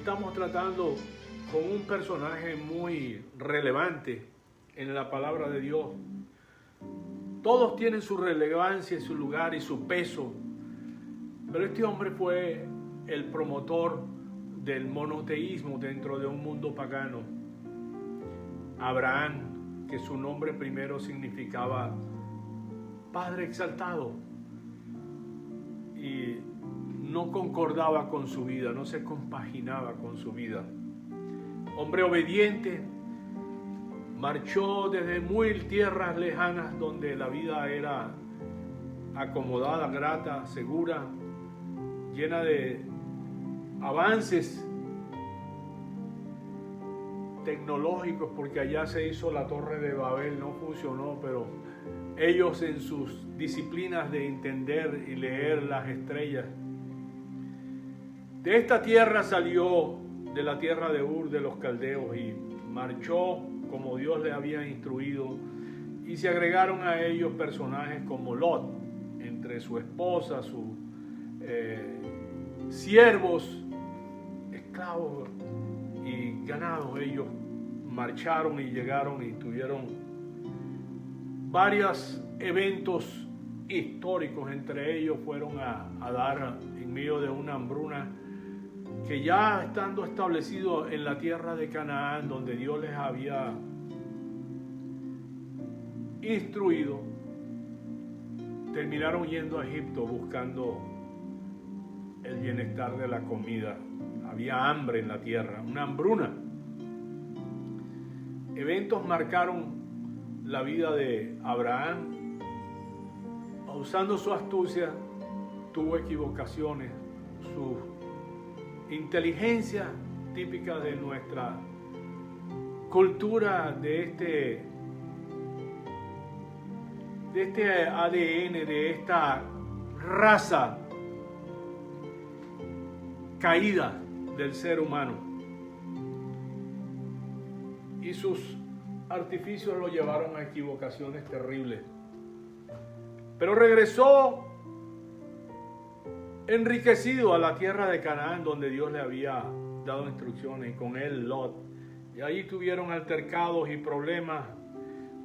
Estamos tratando con un personaje muy relevante en la palabra de Dios. Todos tienen su relevancia, su lugar y su peso, pero este hombre fue el promotor del monoteísmo dentro de un mundo pagano. Abraham, que su nombre primero significaba Padre exaltado, y no concordaba con su vida, no se compaginaba con su vida. Hombre obediente, marchó desde muy tierras lejanas donde la vida era acomodada, grata, segura, llena de avances tecnológicos, porque allá se hizo la Torre de Babel, no funcionó, pero ellos en sus disciplinas de entender y leer las estrellas. De esta tierra salió, de la tierra de Ur de los caldeos, y marchó como Dios le había instruido, y se agregaron a ellos personajes como Lot, entre su esposa, sus siervos, esclavos y ganados. Ellos marcharon y llegaron y tuvieron varios eventos históricos. Entre ellos fueron a dar en medio de una hambruna, que ya estando establecido en la tierra de Canaán, donde Dios les había instruido, terminaron yendo a Egipto buscando el bienestar de la comida. Había hambre en la tierra, una hambruna. Eventos marcaron la vida de Abraham. Usando su astucia, tuvo equivocaciones. Su inteligencia, típica de nuestra cultura, de este ADN, de esta raza caída del ser humano, y sus artificios lo llevaron a equivocaciones terribles. Pero regresó enriquecido a la tierra de Canaán, donde Dios le había dado instrucciones, y con él Lot. Y ahí tuvieron altercados y problemas.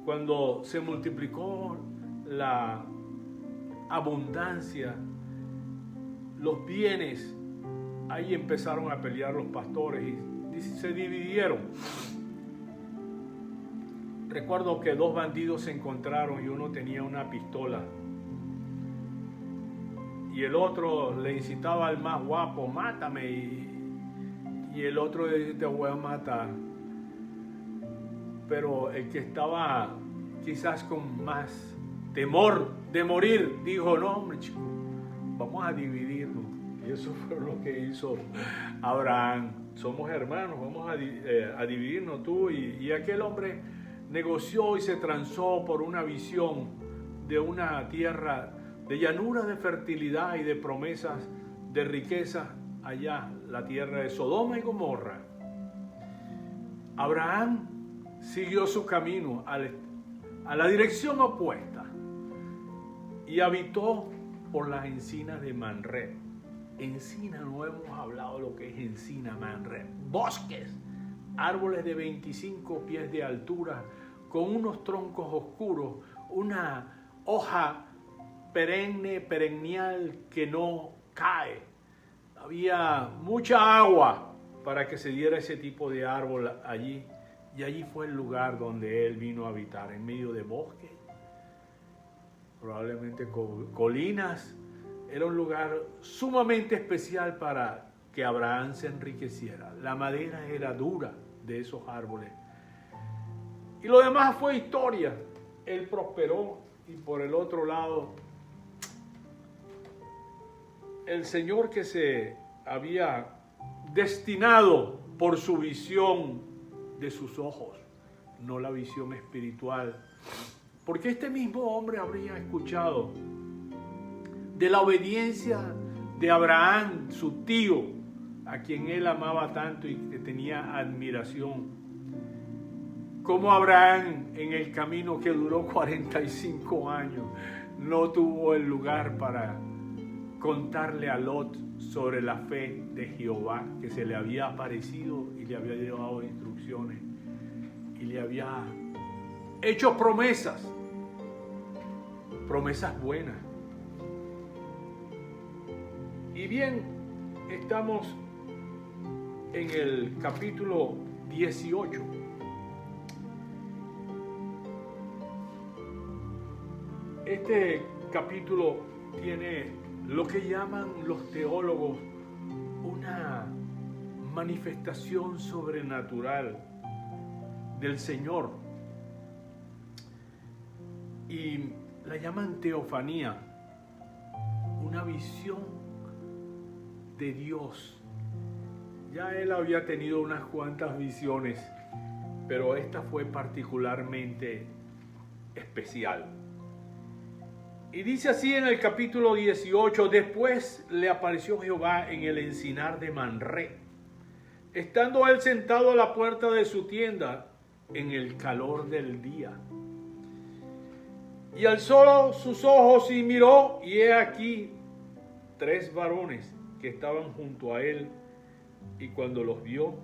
Cuando se multiplicó la abundancia, los bienes, ahí empezaron a pelear los pastores y se dividieron. Recuerdo que dos bandidos se encontraron y uno tenía una pistola y el otro le incitaba al más guapo: mátame, y el otro le dice: te voy a matar. Pero el que estaba quizás con más temor de morir dijo: no, hombre, chico, vamos a dividirnos. Y eso fue lo que hizo Abraham. Somos hermanos, vamos a dividirnos, tú y aquel hombre. Negoció y se transó por una visión de una tierra de llanura, de fertilidad y de promesas de riqueza allá, la tierra de Sodoma y Gomorra. Abraham siguió su camino a la dirección opuesta y habitó por las encinas de Manré. Encina, no hemos hablado de lo que es encina, Manré. Bosques, árboles de 25 pies de altura, con unos troncos oscuros, una hoja perennial que no cae. Había mucha agua para que se diera ese tipo de árbol allí, y allí fue el lugar donde él vino a habitar, en medio de bosques, probablemente colinas. Era un lugar sumamente especial para que Abraham se enriqueciera. La madera era dura de esos árboles. Y lo demás fue historia. Él prosperó, y por el otro lado, el Señor que se había destinado por su visión de sus ojos, no la visión espiritual. Porque este mismo hombre habría escuchado de la obediencia de Abraham, su tío, a quien él amaba tanto y que tenía admiración. Como Abraham, en el camino que duró 45 años, no tuvo el lugar para contarle a Lot sobre la fe de Jehová, que se le había aparecido y le había dado instrucciones y le había hecho promesas buenas. Y bien, estamos en el capítulo 18. Este capítulo tiene lo que llaman los teólogos una manifestación sobrenatural del Señor. Y la llaman teofanía, una visión de Dios. Ya él había tenido unas cuantas visiones, pero esta fue particularmente especial. Y dice así en el capítulo 18: después le apareció Jehová en el encinar de Manré, estando él sentado a la puerta de su tienda en el calor del día. Y alzó sus ojos y miró, y he aquí 3 varones que estaban junto a él, y cuando los vio,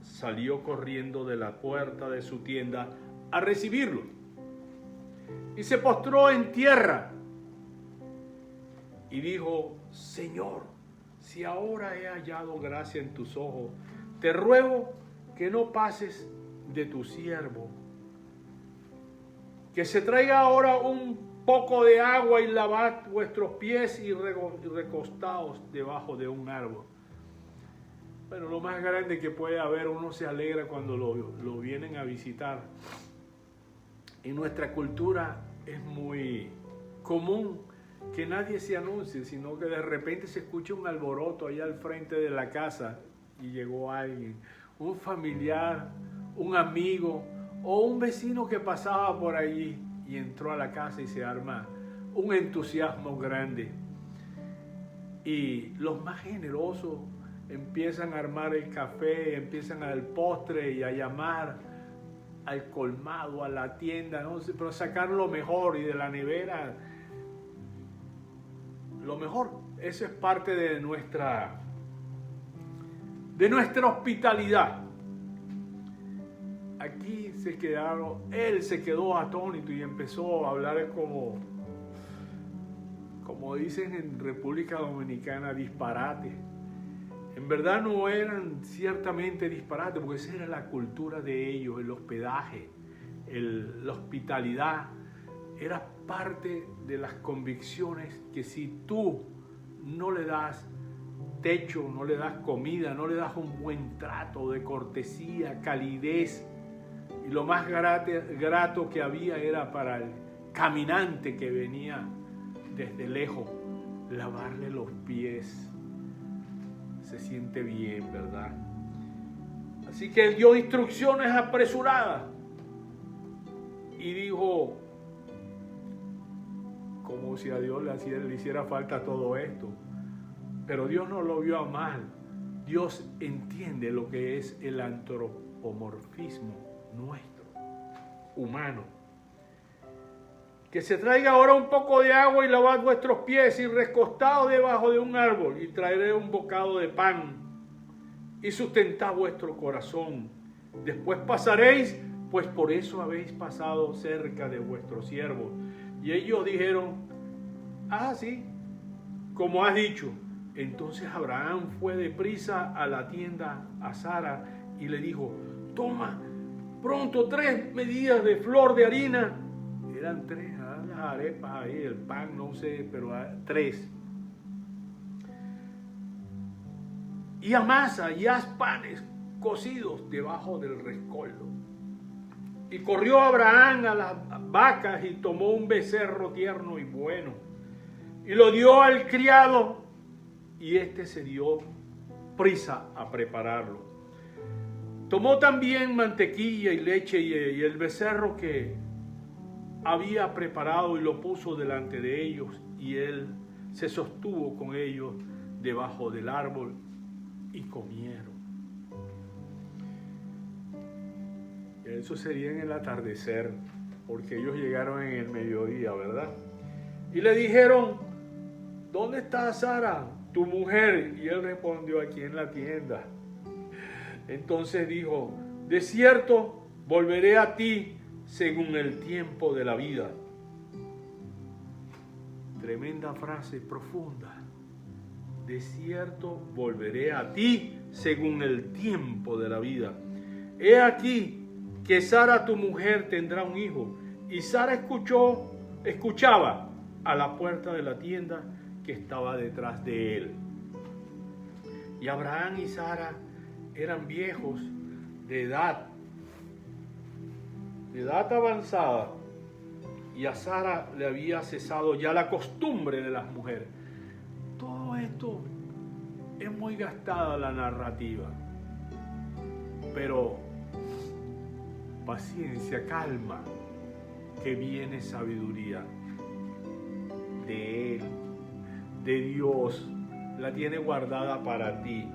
salió corriendo de la puerta de su tienda a recibirlo. Y se postró en tierra y dijo: Señor, si ahora he hallado gracia en tus ojos, te ruego que no pases de tu siervo, que se traiga ahora un poco de agua y lavad vuestros pies y recostaos debajo de un árbol. Bueno, lo más grande que puede haber, uno se alegra cuando lo vienen a visitar. En nuestra cultura es muy común que nadie se anuncie, sino que de repente se escucha un alboroto allá al frente de la casa y llegó alguien, un familiar, un amigo o un vecino que pasaba por allí y entró a la casa y se arma un entusiasmo grande. Y los más generosos empiezan a armar el café, empiezan al postre y a llamar al colmado, a la tienda, no sé, pero sacar lo mejor, y de la nevera lo mejor. Eso es parte de nuestra hospitalidad. Aquí él se quedó atónito y empezó a hablar como dicen en República Dominicana, disparate. En verdad no eran ciertamente disparates, porque esa era la cultura de ellos, el hospedaje, la hospitalidad. Era parte de las convicciones que si tú no le das techo, no le das comida, no le das un buen trato de cortesía, calidez, y lo más grato que había era para el caminante que venía desde lejos, lavarle los pies. Se siente bien, ¿verdad? Así que él dio instrucciones apresuradas y dijo, como si a Dios le hiciera falta todo esto. Pero Dios no lo vio a mal. Dios entiende lo que es el antropomorfismo nuestro, humano. Que se traiga ahora un poco de agua y lavad vuestros pies y recostaos debajo de un árbol, y traeré un bocado de pan y sustentad vuestro corazón. Después pasaréis, pues por eso habéis pasado cerca de vuestro siervo. Y ellos dijeron: sí, como has dicho. Entonces Abraham fue deprisa a la tienda a Sara y le dijo: toma pronto 3 medidas de flor de harina. Eran 3, las arepas ahí, el pan, no sé, pero 3. Y amasa y haz panes cocidos debajo del rescoldo. Y corrió Abraham a las vacas y tomó un becerro tierno y bueno, y lo dio al criado, y éste se dio prisa a prepararlo. Tomó también mantequilla y leche y el becerro que había preparado y lo puso delante de ellos, y él se sostuvo con ellos debajo del árbol y comieron. Eso sería en el atardecer, porque ellos llegaron en el mediodía, ¿verdad? Y le dijeron: ¿dónde está Sara, tu mujer? Y él respondió, aquí en la tienda. Entonces dijo, de cierto, volveré a ti según el tiempo de la vida. Tremenda frase profunda. De cierto, volveré a ti según el tiempo de la vida. He aquí que Sara tu mujer tendrá un hijo. Y Sara escuchaba a la puerta de la tienda que estaba detrás de él. Y Abraham y Sara eran viejos de edad avanzada, y a Sara le había cesado ya la costumbre de las mujeres. Todo esto es muy gastada la narrativa, pero paciencia, calma, que viene sabiduría de Él, de Dios, la tiene guardada para ti.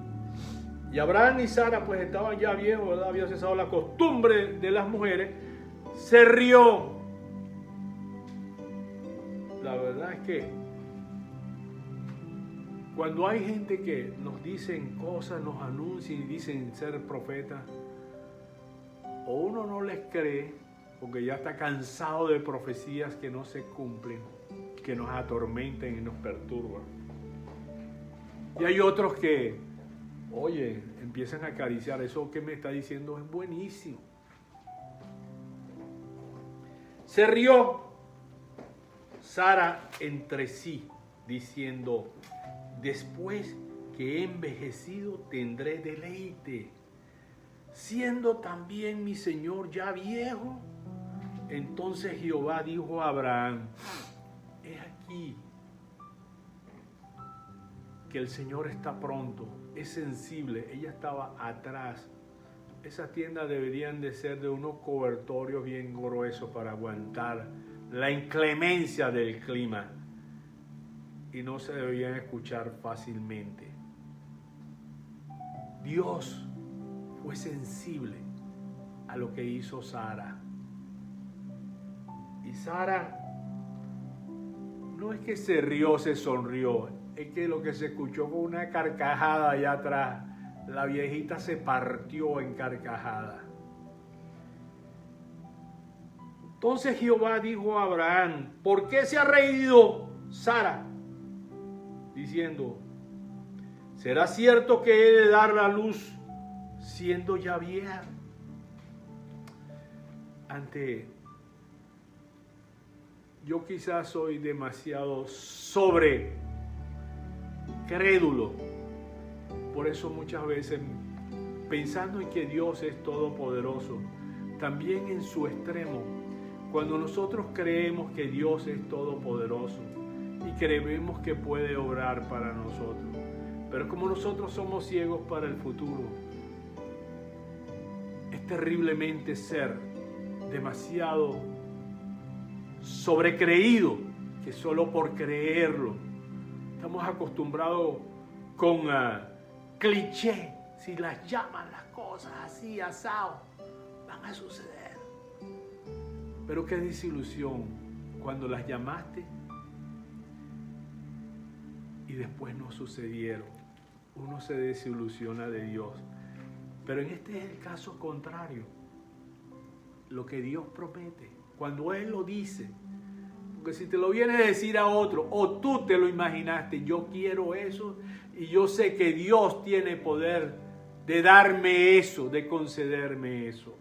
Y Abraham y Sara pues estaban ya viejos, ¿verdad? Había cesado la costumbre de las mujeres. Se rió. La verdad es que cuando hay gente que nos dicen cosas, nos anuncian y dicen ser profetas, o uno no les cree porque ya está cansado de profecías que no se cumplen, que nos atormentan y nos perturban. Y hay otros que, oye, empiezan a acariciar, eso que me está diciendo es buenísimo. Se rió Sara entre sí, diciendo, después que he envejecido tendré deleite, siendo también mi señor ya viejo. Entonces Jehová dijo a Abraham, he aquí que el Señor está pronto, es sensible. Ella estaba atrás. Esas tiendas deberían de ser de unos cobertorios bien gruesos para aguantar la inclemencia del clima y no se debían escuchar fácilmente. Dios fue sensible a lo que hizo Sara. Y Sara no es que se rió, se sonrió, es que lo que se escuchó fue una carcajada allá atrás. La viejita se partió en carcajada. Entonces Jehová dijo a Abraham, ¿por qué se ha reído Sara? Diciendo, ¿será cierto que he de dar la luz siendo ya vieja? Yo quizás soy demasiado crédulo. Por eso muchas veces, pensando en que Dios es todopoderoso, también en su extremo, cuando nosotros creemos que Dios es todopoderoso y creemos que puede obrar para nosotros, pero como nosotros somos ciegos para el futuro, es terriblemente ser demasiado sobrecreído, que solo por creerlo estamos acostumbrados con cliché. Si las llaman las cosas así, asado, van a suceder. Pero qué desilusión cuando las llamaste y después no sucedieron. Uno se desilusiona de Dios. Pero en este es el caso contrario. Lo que Dios promete, cuando Él lo dice, porque si te lo viene a decir a otro, o tú te lo imaginaste, yo quiero eso, y yo sé que Dios tiene poder de darme eso, de concederme eso.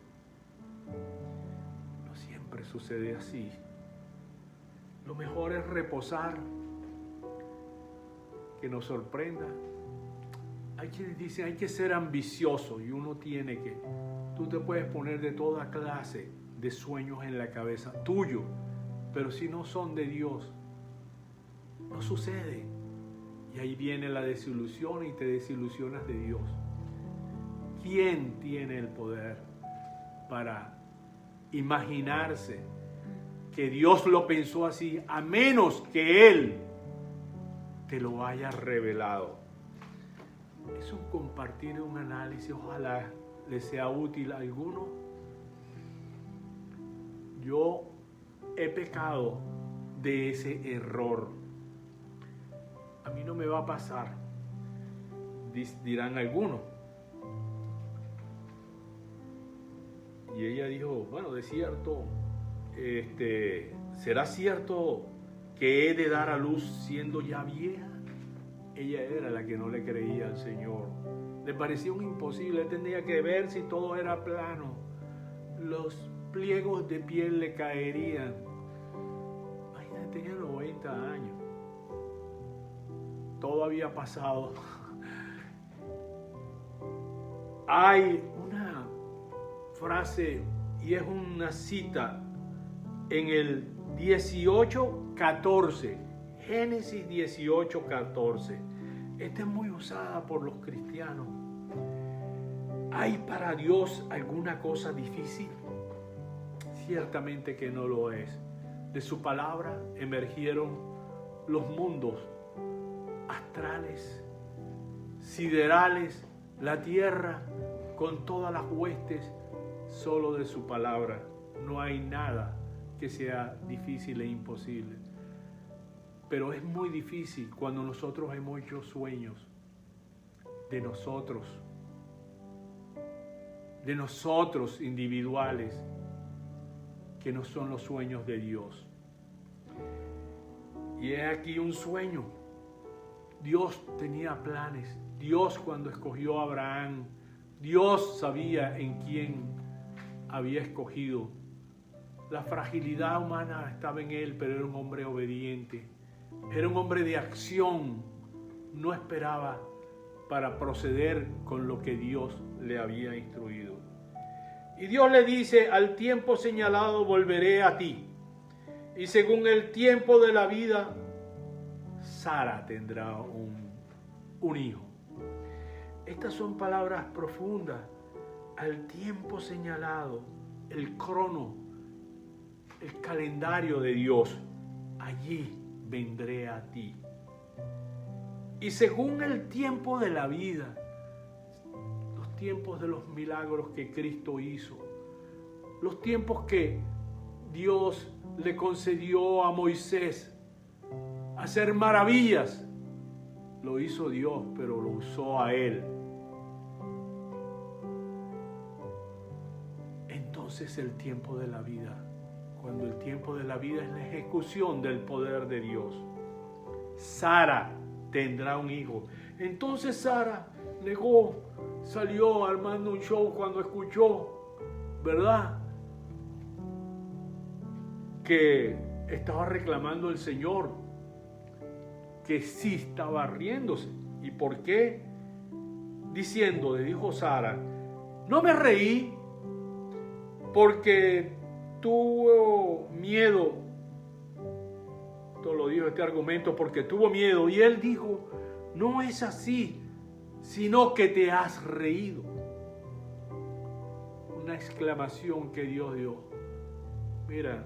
No siempre sucede así. Lo mejor es reposar, que nos sorprenda. Hay quienes dicen hay que ser ambicioso, y uno tiene que. Tú te puedes poner de toda clase de sueños en la cabeza tuyo, pero si no son de Dios, no sucede. Y ahí viene la desilusión y te desilusionas de Dios. ¿Quién tiene el poder para imaginarse que Dios lo pensó así, a menos que Él te lo haya revelado? Es un compartir, un análisis, ojalá les sea útil a alguno. Yo he pecado de ese error. a mí no me va a pasar, dirán algunos. Y ella dijo, bueno, de cierto, ¿será cierto que he de dar a luz siendo ya vieja? Ella era la que no le creía al Señor. Le parecía un imposible, tenía que ver si todo era plano. Los pliegos de piel le caerían. Imagínate, tenía 90 años. Todo había pasado. Hay una frase y es una cita en el 18:14, Génesis 18:14. Esta es muy usada por los cristianos. ¿Hay para Dios alguna cosa difícil? Ciertamente que no lo es. De su palabra emergieron los mundos astrales, siderales, la tierra con todas las huestes. Solo de su palabra no hay nada que sea difícil e imposible. Pero es muy difícil cuando nosotros hemos hecho sueños de nosotros individuales, que no son los sueños de Dios. Y es aquí un sueño. Dios tenía planes. Dios, cuando escogió a Abraham, Dios sabía en quién había escogido. La fragilidad humana estaba en él, pero era un hombre obediente. Era un hombre de acción. No esperaba para proceder con lo que Dios le había instruido. Y Dios le dice, al tiempo señalado volveré a ti. Y según el tiempo de la vida, Sara tendrá un hijo. Estas son palabras profundas. Al tiempo señalado, el crono, el calendario de Dios, allí vendré a ti. Y según el tiempo de la vida, los tiempos de los milagros que Cristo hizo, los tiempos que Dios le concedió a Moisés, hacer maravillas, lo hizo Dios, pero lo usó a él. Entonces el tiempo de la vida, cuando el tiempo de la vida es la ejecución del poder de Dios, Sara tendrá un hijo. Entonces Sara negó, salió armando un show cuando escuchó, ¿verdad?, que estaba reclamando el Señor, que sí estaba riéndose. ¿Y por qué? Diciendo, le dijo Sara, no me reí porque tuvo miedo. Todo lo dijo este argumento porque tuvo miedo. Y él dijo, no es así, sino que te has reído. Una exclamación que Dios dio. Mira,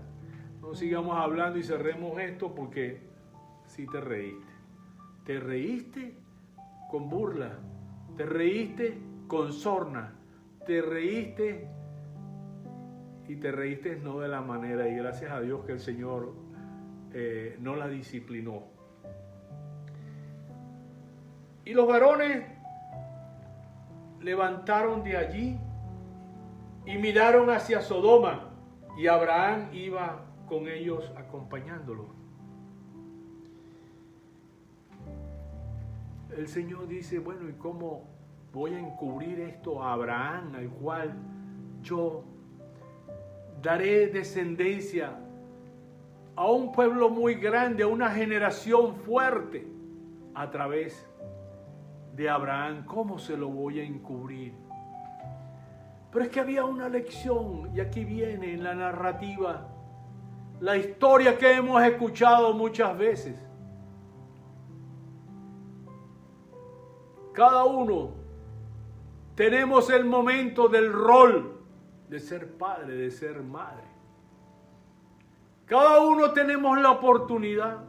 no sigamos hablando y cerremos esto porque sí te reíste. Te reíste con burla, te reíste con sorna, te reíste y te reíste no de la manera, y gracias a Dios que el Señor no la disciplinó. Y los varones levantaron de allí y miraron hacia Sodoma, y Abraham iba con ellos acompañándolos. El Señor dice, bueno, ¿y cómo voy a encubrir esto a Abraham, al cual yo daré descendencia a un pueblo muy grande, a una generación fuerte, a través de Abraham? ¿Cómo se lo voy a encubrir? Pero es que había una lección, y aquí viene en la narrativa, la historia que hemos escuchado muchas veces. Cada uno tenemos el momento del rol de ser padre, de ser madre. Cada uno tenemos la oportunidad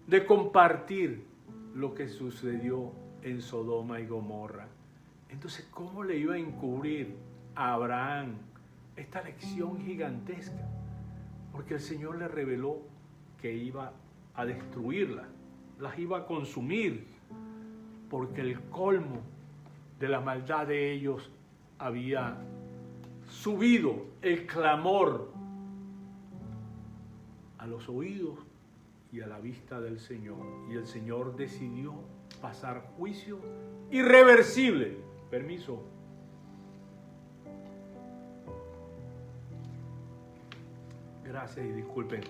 de compartir lo que sucedió en Sodoma y Gomorra. Entonces, ¿cómo le iba a encubrir a Abraham esta lección gigantesca? Porque el Señor le reveló que iba a destruirla. las iba a consumir, porque el colmo de la maldad de ellos había subido, el clamor a los oídos y a la vista del Señor. Y el Señor decidió pasar juicio irreversible. Permiso. Gracias y disculpen.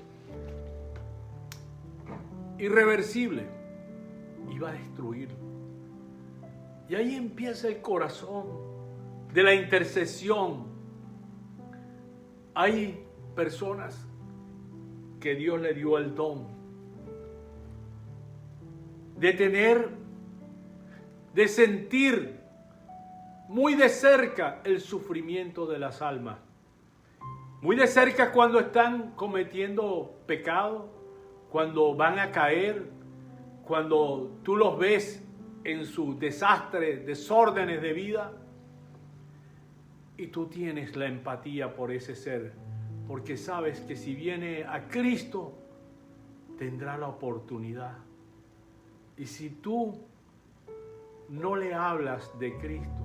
Irreversible. Iba a destruir. Y ahí empieza el corazón de la intercesión. Hay personas que Dios le dio el don de tener, de sentir muy de cerca el sufrimiento de las almas. Muy de cerca cuando están cometiendo pecado, cuando van a caer, cuando tú los ves en su desastre, desórdenes de vida, y tú tienes la empatía por ese ser, porque sabes que si viene a Cristo, tendrá la oportunidad. Y si tú no le hablas de Cristo,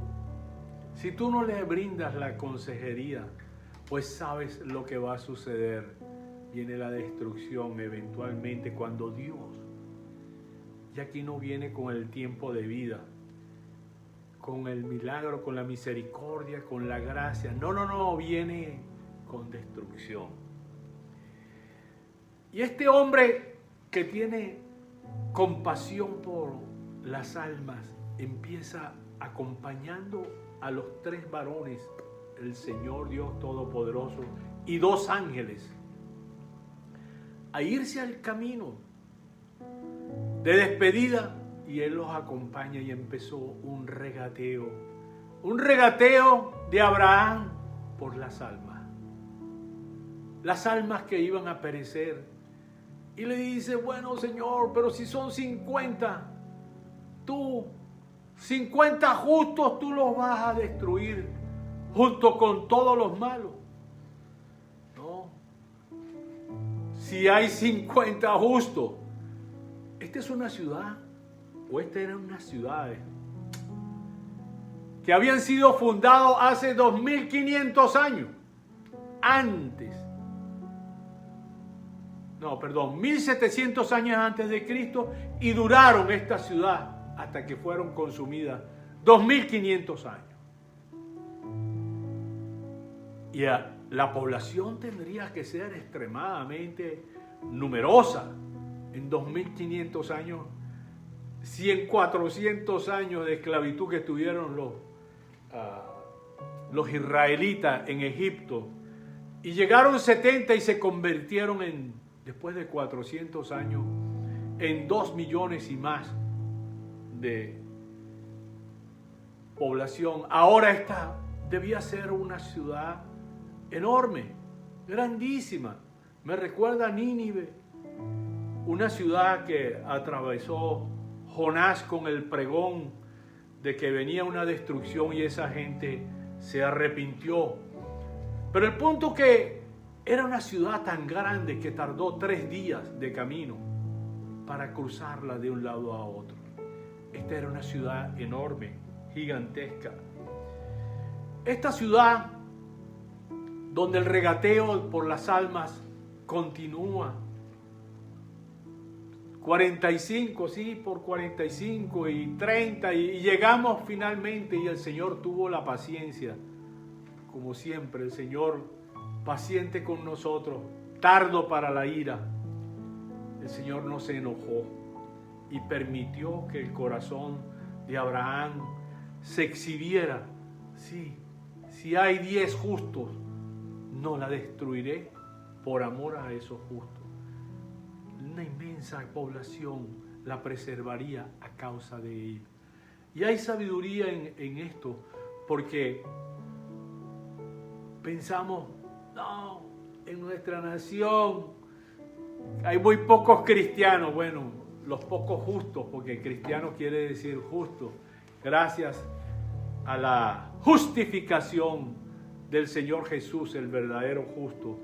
si tú no le brindas la consejería, pues sabes lo que va a suceder. Viene la destrucción eventualmente cuando Dios, y aquí no viene con el tiempo de vida, con el milagro, con la misericordia, con la gracia. No, viene con destrucción. Y este hombre que tiene compasión por las almas, empieza acompañando a los 3 varones, el Señor Dios Todopoderoso y 2 ángeles, a irse al camino de despedida, y Él los acompaña y empezó un regateo de Abraham por las almas que iban a perecer. Y le dice, bueno Señor, pero si son 50, 50 justos tú los vas a destruir junto con todos los malos. No, si hay 50 justos, esta es una ciudad, o esta era unas ciudades que habían sido fundados hace 2500 años antes. 1700 años antes de Cristo, y duraron esta ciudad hasta que fueron consumidas 2500 años. Y la población tendría que ser extremadamente numerosa en 2500 años. Si en 400 años de esclavitud que tuvieron los israelitas en Egipto, y llegaron 70 y se convirtieron después de 400 años, en 2 millones y más de población. Ahora esta debía ser una ciudad enorme, grandísima. Me recuerda a Nínive, una ciudad que atravesó Jonás con el pregón de que venía una destrucción, y esa gente se arrepintió. Pero el punto que era una ciudad tan grande que tardó 3 días de camino para cruzarla de un lado a otro. Esta era una ciudad enorme, gigantesca. Esta ciudad donde el regateo por las almas continúa. 45, sí, por 45 y 30, y llegamos finalmente, y el Señor tuvo la paciencia, como siempre, el Señor paciente con nosotros, tardo para la ira. El Señor no se enojó y permitió que el corazón de Abraham se exhibiera. Sí, si hay 10 justos, no la destruiré por amor a esos justos. Una inmensa población la preservaría a causa de ellos. Y hay sabiduría en esto, porque pensamos, no, en nuestra nación hay muy pocos cristianos. Bueno, los pocos justos, porque cristiano quiere decir justo, gracias a la justificación del Señor Jesús, el verdadero justo.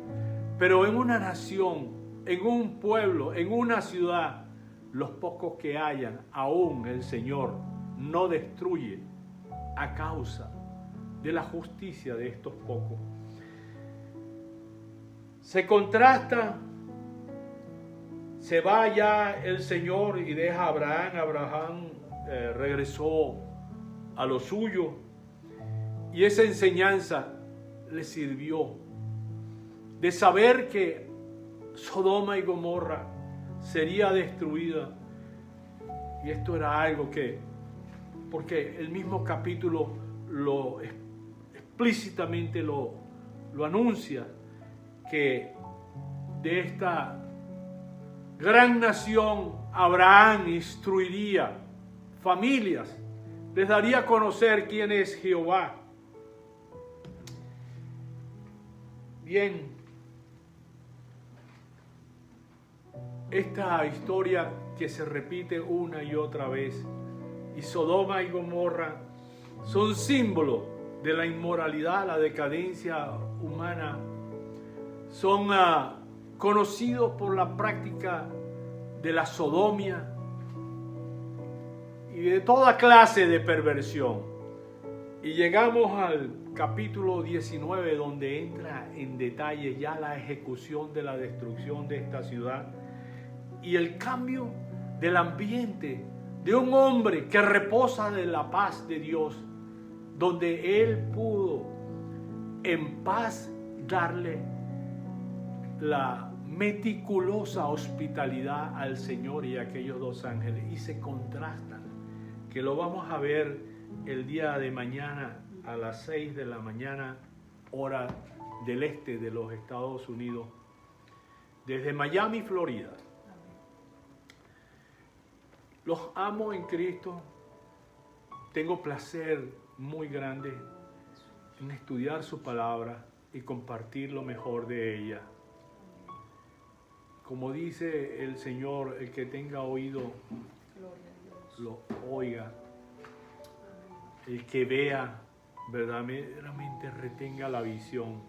Pero en una nación, en un pueblo, en una ciudad, los pocos que hayan, aún el Señor no destruye a causa de la justicia de estos pocos. Se contrasta, se va ya el Señor y deja a Abraham. Abraham regresó a lo suyo y esa enseñanza le sirvió de saber que Sodoma y Gomorra sería destruida. Y esto era algo que, porque el mismo capítulo lo explícitamente lo anuncia, que de esta gran nación Abraham instruiría familias, les daría a conocer quién es Jehová. Bien, esta historia que se repite una y otra vez, y Sodoma y Gomorra son símbolos de la inmoralidad, la decadencia humana, son conocidos por la práctica de la sodomía y de toda clase de perversión. Y llegamos al capítulo 19, donde entra en detalle ya la ejecución de la destrucción de esta ciudad y el cambio del ambiente de un hombre que reposa de la paz de Dios, donde él pudo en paz darle la meticulosa hospitalidad al Señor y a aquellos dos ángeles, y se contrastan, que lo vamos a ver el día de mañana a las 6 de la mañana, hora del este de los Estados Unidos, desde Miami, Florida. Los amo en Cristo. Tengo placer muy grande en estudiar su palabra y compartir lo mejor de ella. Como dice el Señor, el que tenga oído, lo oiga. El que vea, verdaderamente retenga la visión.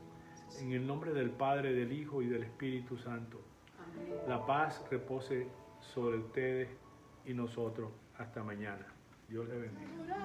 En el nombre del Padre, del Hijo y del Espíritu Santo. La paz repose sobre ustedes y nosotros. Hasta mañana. Dios les bendiga.